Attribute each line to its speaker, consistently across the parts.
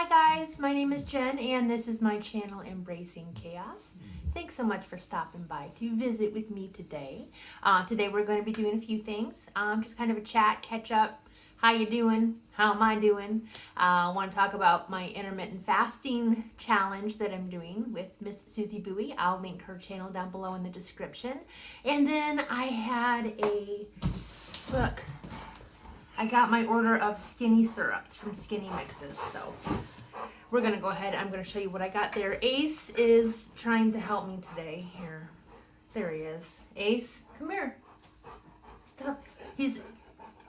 Speaker 1: Hi guys, my name is Jen and this is my channel Embracing Chaos. Thanks so much for stopping by to visit with me today. Today we're going to be doing a few things, just kind of a chat, catch up. How you doing? How am I doing? I want to talk about my intermittent fasting challenge that I'm doing with Miss Suzy Buie. I'll link her channel down below in the description. And then I had look, I got my order of skinny syrups from Skinny Mixes, so we're gonna go ahead. I'm gonna show you what I got there. Ace is trying to help me today. Here, there he is. Ace, come here. Stop. He's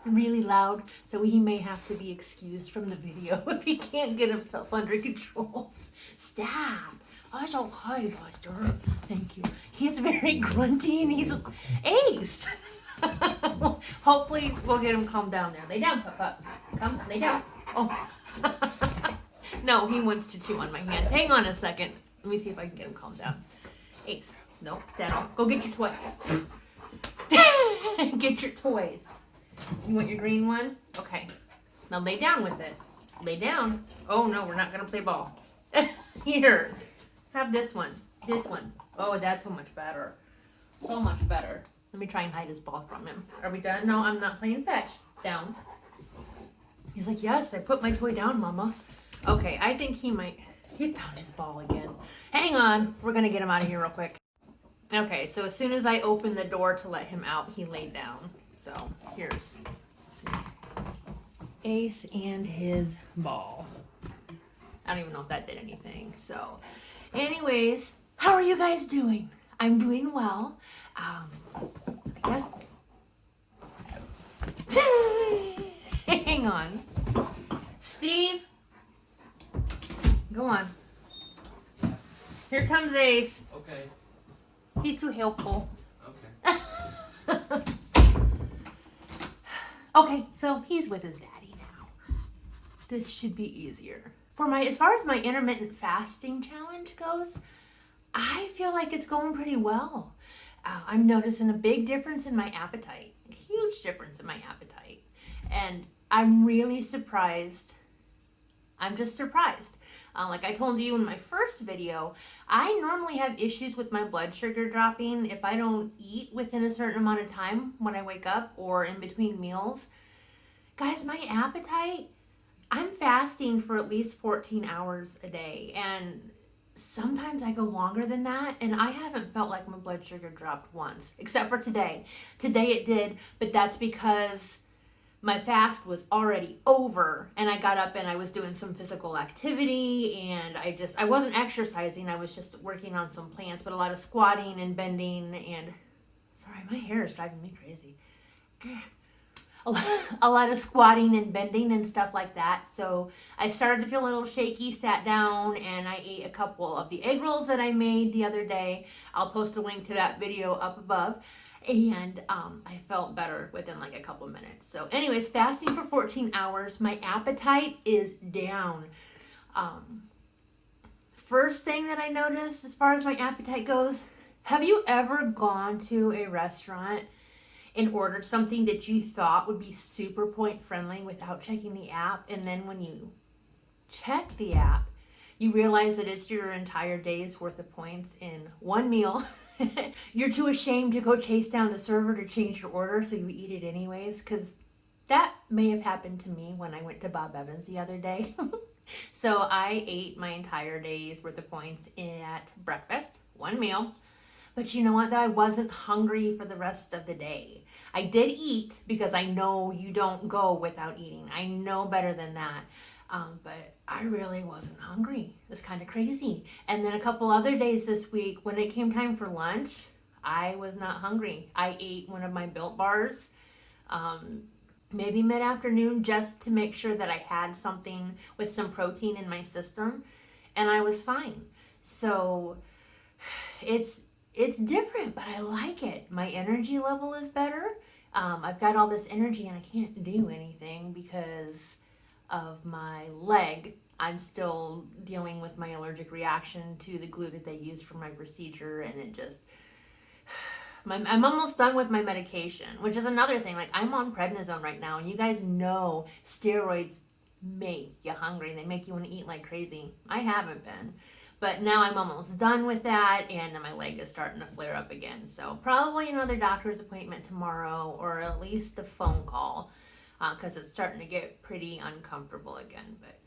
Speaker 1: really loud, so he may have to be excused from the video if he can't get himself under control. Stop. That's okay, Buster. Thank you. He's very grunty and he's Ace. Hopefully we'll get him calmed down there. Lay down, Papa. Come, lay down. Oh. No, he wants to chew on my hands. Hang on a second. Let me see if I can get him calmed down. Ace, no, settle. Go get your toys. Get your toys. You want your green one? Okay. Now lay down with it. Lay down. Oh no, we're not gonna play ball. Here. Have this one. This one. Oh, that's so much better. So much better. Let me try and hide his ball from him. Are we done? No, I'm not playing fetch. Down. He's like, yes, I put my toy down, Mama. Okay, I think he found his ball again. Hang on. We're going to get him out of here real quick. Okay, so as soon as I opened the door to let him out, he laid down. So here's Ace and his ball. I don't even know if that did anything. So anyways, how are you guys doing? I'm doing well. I guess. Hang on. Steve, go on. Here comes Ace.
Speaker 2: Okay.
Speaker 1: He's too helpful.
Speaker 2: Okay.
Speaker 1: Okay, so he's with his daddy now. This should be easier. As far as my intermittent fasting challenge goes, I feel like it's going pretty well. I'm noticing a big difference in my appetite, a huge difference in my appetite. And I'm really surprised. I'm just surprised. Like I told you in my first video, I normally have issues with my blood sugar dropping if I don't eat within a certain amount of time when I wake up or in between meals. Guys, my appetite, I'm fasting for at least 14 hours a day, and sometimes I go longer than that, and I haven't felt like my blood sugar dropped once, except for today. Today it did, but that's because my fast was already over, and I got up and I was doing some physical activity, and I wasn't exercising, I was just working on some plants, but a lot of squatting and bending, and, sorry, my hair is driving me crazy. A lot of squatting and bending and stuff like that. So I started to feel a little shaky, sat down, and I ate a couple of the egg rolls that I made the other day. I'll post a link to that video up above. And I felt better within like a couple minutes. So anyways, fasting for 14 hours. My appetite is down. First thing that I noticed as far as my appetite goes, have you ever gone to a restaurant and ordered something that you thought would be super point friendly without checking the app, and then when you check the app, you realize that it's your entire day's worth of points in one meal? You're too ashamed to go chase down the server to change your order, so you eat it anyways, because that may have happened to me when I went to Bob Evans the other day. So I ate my entire day's worth of points at breakfast, one meal. But you know what, though? I wasn't hungry for the rest of the day. I did eat because I know you don't go without eating. I know better than that. But I really wasn't hungry. It was kind of crazy. And then a couple other days this week, when it came time for lunch, I was not hungry. I ate one of my Built Bars, maybe mid-afternoon, just to make sure that I had something with some protein in my system. And I was fine. So it's different, but I like it. My energy level is better. I've got all this energy and I can't do anything because of my leg. I'm still dealing with my allergic reaction to the glue that they used for my procedure, and it just, I'm almost done with my medication, which is another thing. Like, I'm on prednisone right now, and you guys know steroids make you hungry. They make you want to eat like crazy. I haven't been. But now I'm almost done with that, and my leg is starting to flare up again. So probably another doctor's appointment tomorrow, or at least a phone call, because it's starting to get pretty uncomfortable again. But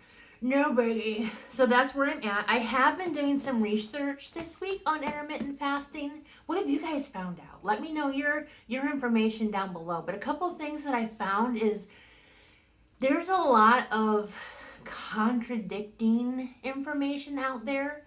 Speaker 1: no biggie. So that's where I'm at. I have been doing some research this week on intermittent fasting. What have you guys found out? Let me know your information down below. But a couple of things that I found is there's a lot of contradicting information out there.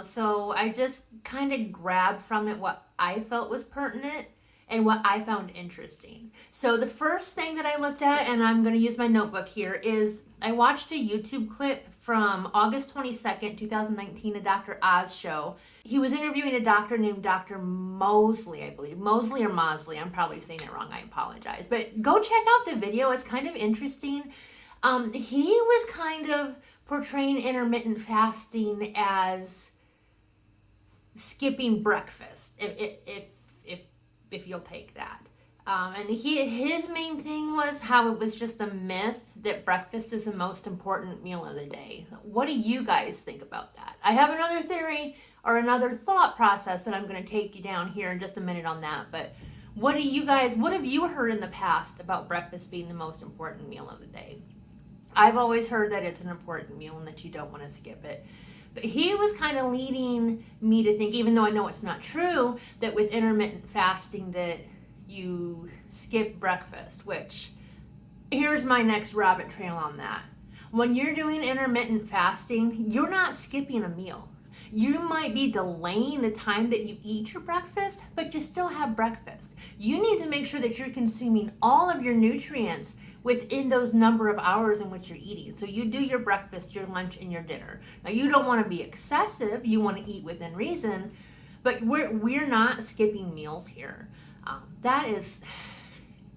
Speaker 1: So I just kind of grabbed from it what I felt was pertinent and what I found interesting. So the first thing that I looked at, and I'm going to use my notebook here, is I watched a YouTube clip from August 22nd, 2019, a Dr. Oz show. He was interviewing a doctor named Dr. Mosley, I believe. Mosley or Mosley. I'm probably saying it wrong. I apologize. But go check out the video. It's kind of interesting. He was kind of portraying intermittent fasting as skipping breakfast, if you'll take that. And his main thing was how it was just a myth that breakfast is the most important meal of the day. What do you guys think about that? I have another theory or another thought process that I'm going to take you down here in just a minute on that. But what have you heard in the past about breakfast being the most important meal of the day? I've always heard that it's an important meal and that you don't want to skip it. But he was kind of leading me to think, even though I know it's not true, that with intermittent fasting that you skip breakfast, which here's my next rabbit trail on that. When you're doing intermittent fasting, you're not skipping a meal. You might be delaying the time that you eat your breakfast, but you still have breakfast. You need to make sure that you're consuming all of your nutrients within those number of hours in which you're eating. So you do your breakfast, your lunch, and your dinner. Now you don't want to be excessive. You want to eat within reason, but we're not skipping meals here. That is,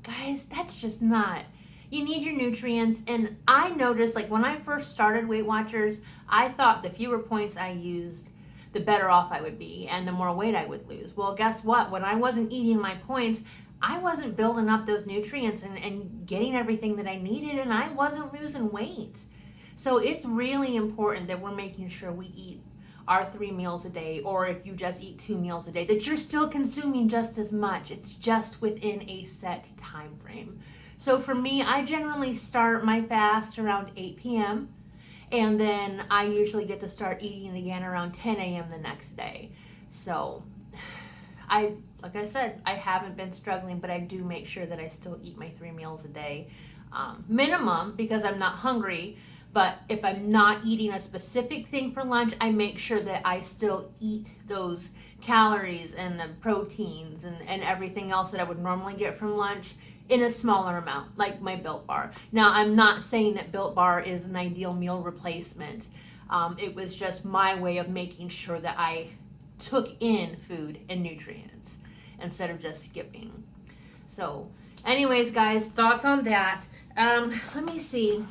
Speaker 1: guys, that's just not. You need your nutrients. And I noticed, like when I first started Weight Watchers, I thought the fewer points I used, the better off I would be and the more weight I would lose. Well, guess what? When I wasn't eating my points, I wasn't building up those nutrients and getting everything that I needed, and I wasn't losing weight. So it's really important that we're making sure we eat our 3 meals a day, or if you just eat 2 meals a day, that you're still consuming just as much. It's just within a set time frame. So for me, I generally start my fast around 8 p.m. and then I usually get to start eating again around 10 a.m. the next day. So like I said, I haven't been struggling, but I do make sure that I still eat my 3 meals a day, minimum, because I'm not hungry. But if I'm not eating a specific thing for lunch, I make sure that I still eat those calories and the proteins and everything else that I would normally get from lunch in a smaller amount, like my Built Bar. Now, I'm not saying that Built Bar is an ideal meal replacement. It was just my way of making sure that I took in food and nutrients instead of just skipping. So anyways, guys, thoughts on that. Let me see.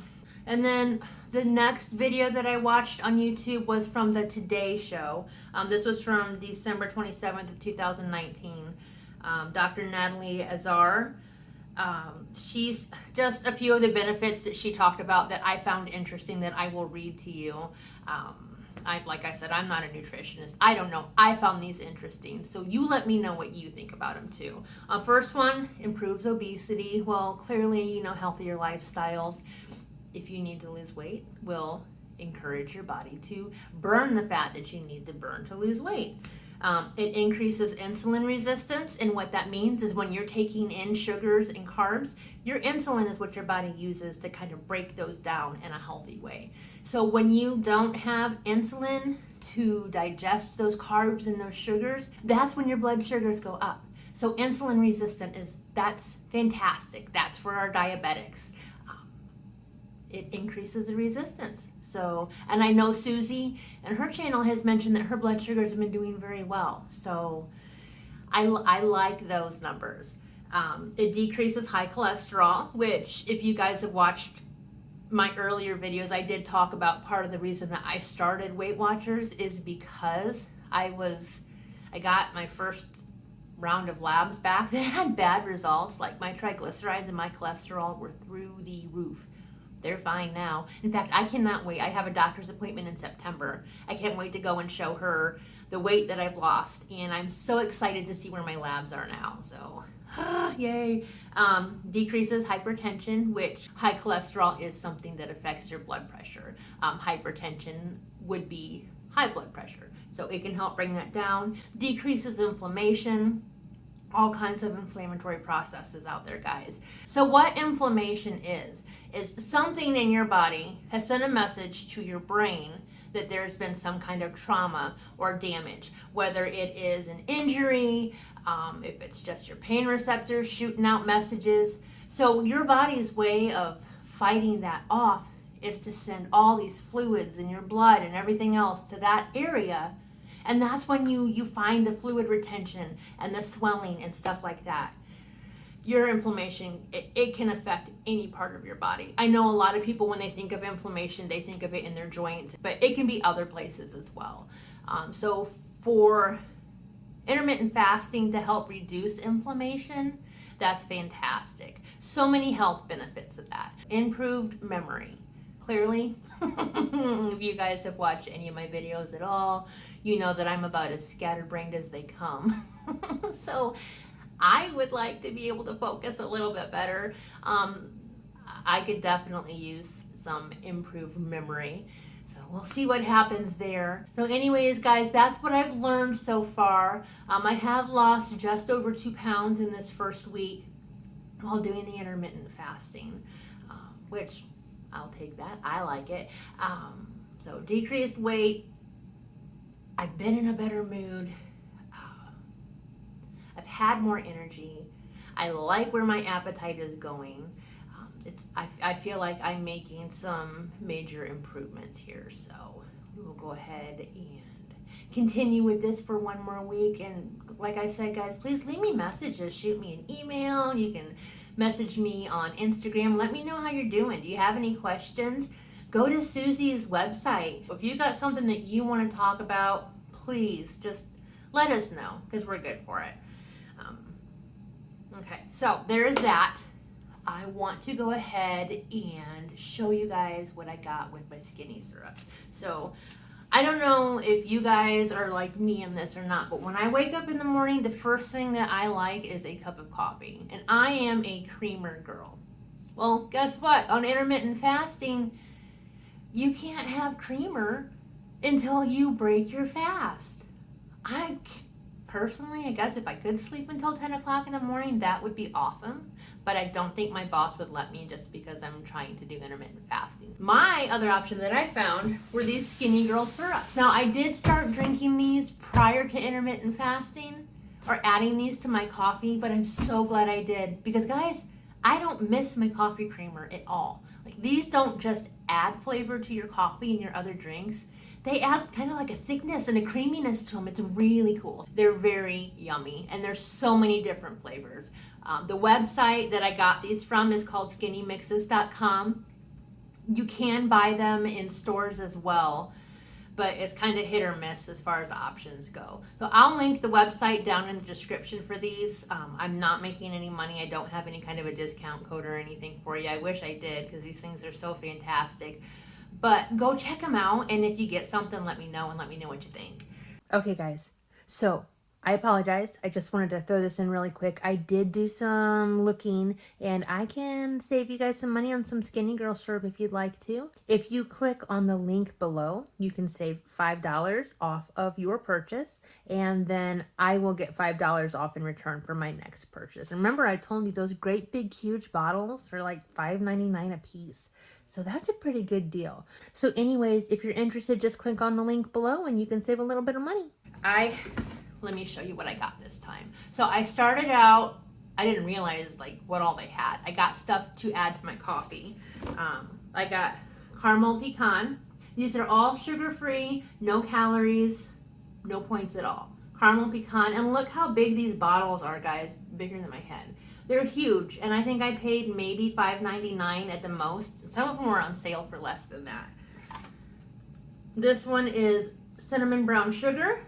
Speaker 1: And then the next video that I watched on YouTube was from the Today Show. This was from December 27th of 2019. Dr. Natalie Azar. She's just a few of the benefits that she talked about that I found interesting that I will read to you. Like I said, I'm not a nutritionist. I don't know. I found these interesting. So you let me know what you think about them too. First one, improves obesity. Well, clearly, healthier lifestyles, if you need to lose weight, will encourage your body to burn the fat that you need to burn to lose weight. It increases insulin resistance, and what that means is when you're taking in sugars and carbs, your insulin is what your body uses to kind of break those down in a healthy way. So when you don't have insulin to digest those carbs and those sugars, that's when your blood sugars go up. So insulin resistant that's fantastic. That's for our diabetics. It increases the resistance. So, and I know Suzy and her channel has mentioned that her blood sugars have been doing very well. So I like those numbers. It decreases high cholesterol, which if you guys have watched my earlier videos, I did talk about part of the reason that I started Weight Watchers is because I got my first round of labs back that had bad results. Like my triglycerides and my cholesterol were through the roof. they're fine now. In fact, I cannot wait. I have a doctor's appointment in September. I can't wait to go and show her the weight that I've lost, and I'm so excited to see where my labs are now. So, yay. Decreases hypertension, which high cholesterol is something that affects your blood pressure. Hypertension would be high blood pressure, so it can help bring that down. Decreases inflammation, all kinds of inflammatory processes out there, guys. So what inflammation is something in your body has sent a message to your brain that there's been some kind of trauma or damage, whether it is an injury, if it's just your pain receptors shooting out messages. So your body's way of fighting that off is to send all these fluids in your blood and everything else to that area. And that's when you find the fluid retention and the swelling and stuff like that. Your inflammation, it can affect any part of your body. I know a lot of people, when they think of inflammation, they think of it in their joints, but it can be other places as well. So for intermittent fasting to help reduce inflammation, that's fantastic. So many health benefits of that. Improved memory. Clearly, if you guys have watched any of my videos at all, you know that I'm about as scatterbrained as they come. So I would like to be able to focus a little bit better. I could definitely use some improved memory. So we'll see what happens there. So anyways, guys, that's what I've learned so far. I have lost just over 2 pounds in this first week while doing the intermittent fasting, which I'll take that. I like it. So decreased weight. I've been in a better mood. I've had more energy. I like where my appetite is going. I feel like I'm making some major improvements here. So we will go ahead and continue with this for one more week. And like I said, guys, please leave me messages. Shoot me an email. You can message me on Instagram. Let me know how you're doing. Do you have any questions? Go to Suzy's website. If you got something that you want to talk about, please just let us know, because we're good for it. Okay, so there is that. I want to go ahead and show you guys what I got with my skinny syrups. So I don't know if you guys are like me in this or not, but when I wake up in the morning, the first thing that I like is a cup of coffee. And I am a creamer girl. Well, guess what? On intermittent fasting, you can't have creamer until you break your fast. Personally, I guess if I could sleep until 10 o'clock in the morning, that would be awesome. But I don't think my boss would let me, just because I'm trying to do intermittent fasting. My other option that I found were these Skinny Girl syrups. Now, I did start drinking these prior to intermittent fasting, or adding these to my coffee, but I'm so glad I did. Because guys, I don't miss my coffee creamer at all. Like, these don't just add flavor to your coffee and your other drinks. They add kind of like a thickness and a creaminess to them. It's really cool. They're very yummy, and there's so many different flavors. The website that I got these from is called skinnymixes.com. You can buy them in stores as well, but it's kind of hit or miss as far as options go. So I'll link the website down in the description for these. I'm not making any money. I don't have any kind of a discount code or anything for you. I wish I did, because these things are so fantastic. But go check them out, and if you get something, let me know, and let me know what you think. Okay, guys. So I apologize. I just wanted to throw this in really quick. I did do some looking, and I can save you guys some money on some Skinny Girl syrup if you'd like to. If you click on the link below, you can save $5 off of your purchase, and then I will get $5 off in return for my next purchase. And remember, I told you those great big huge bottles are like $5.99 a piece. So that's a pretty good deal. So anyways, if you're interested, just click on the link below and you can save a little bit of money. Let me show you what I got this time. So I started out, I didn't realize like what all they had. I got stuff to add to my coffee. I got caramel pecan. These are all sugar-free, no calories, no points at all. Caramel pecan, and look how big these bottles are, guys. Bigger than my head. They're huge, and I think I paid maybe $5.99 at the most. Some of them were on sale for less than that. This one is cinnamon brown sugar.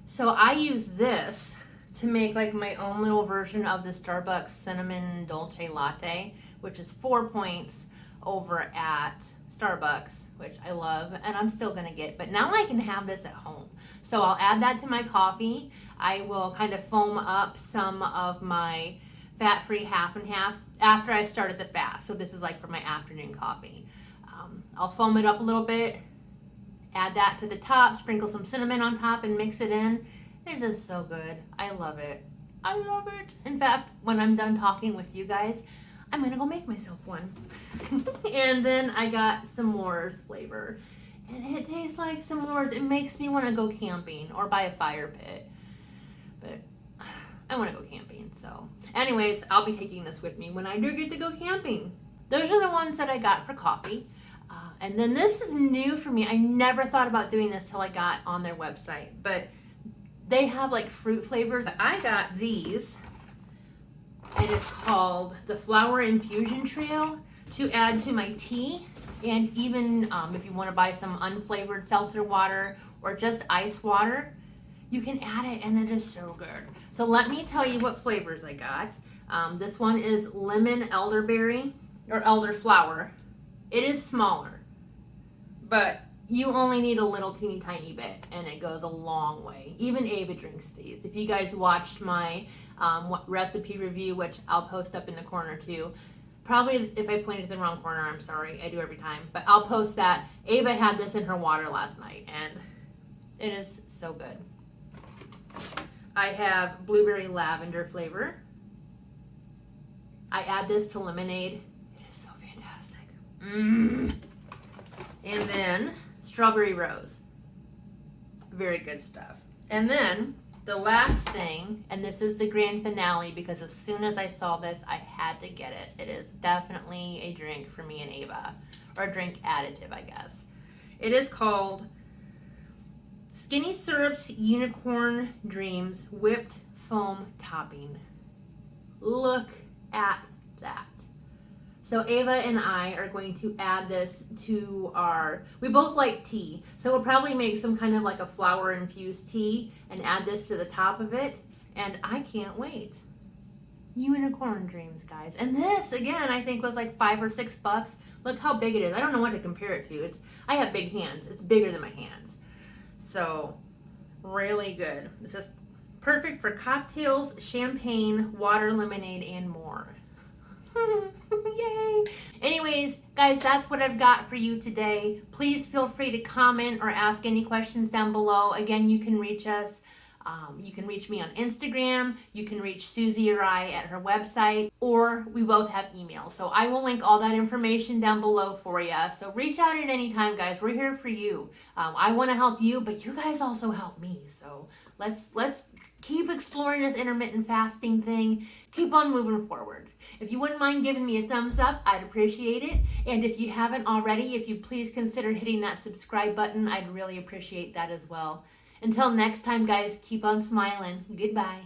Speaker 1: So I use this to make like my own little version of the Starbucks cinnamon dolce latte, which is 4 points over at Starbucks, which I love, and I'm still gonna get, but now I can have this at home. So I'll add that to my coffee. I will kind of foam up some of my fat-free half and half after I started the fast. So this is like for my afternoon coffee. I'll foam it up a little bit, add that to the top, sprinkle some cinnamon on top and mix it in. It is so good. I love it. I love it. In fact, when I'm done talking with you guys, I'm gonna go make myself one. And then I got s'mores flavor. And it tastes like s'mores. It makes me want to go camping or buy a fire pit. But I want to go camping. So anyways, I'll be taking this with me when I do get to go camping. Those are the ones that I got for coffee. And then this is new for me. I never thought about doing this till I got on their website. But they have like fruit flavors. I got these. And it's called the Flower Infusion Trail to add to my tea. And even if you want to buy some unflavored seltzer water or just ice water, you can add it and it is so good. So let me tell you what flavors I got. This one is lemon elderberry or elderflower. It is smaller, but you only need a little teeny tiny bit and it goes a long way. Even Ava drinks these. If you guys watched my recipe review, which I'll post up in the corner too, probably if I pointed to the wrong corner, I'm sorry, I do every time, but I'll post that. Ava had this in her water last night and it is so good. I have blueberry lavender flavor. I add this to lemonade. It is so fantastic. And then strawberry rose. Very good stuff. And then the last thing, and this is the grand finale because as soon as I saw this, I had to get it. It is definitely a drink for me and Ava, or a drink additive, I guess. It is called Skinny Syrups Unicorn Dreams Whipped Foam Topping. Look at that. So Ava and I are going to add this to we both like tea. So we'll probably make some kind of like a flower infused tea and add this to the top of it. And I can't wait. Unicorn dreams, guys. And this, again, I think was like $5 or $6. Look how big it is. I don't know what to compare it to. I have big hands. It's bigger than my hands. So really good. This is perfect for cocktails, champagne, water, lemonade, and more. Yay! Anyways, guys, that's what I've got for you today. Please feel free to comment or ask any questions down below. Again, you can reach us. You can reach me on Instagram. You can reach Suzy or I at her website, or we both have email. So I will link all that information down below for you. So reach out at any time, guys. We're here for you. I want to help you, but you guys also help me. So let's keep exploring this intermittent fasting thing. Keep on moving forward. If you wouldn't mind giving me a thumbs up, I'd appreciate it. And if you haven't already, if you please consider hitting that subscribe button, I'd really appreciate that as well. Until next time, guys, keep on smiling. Goodbye.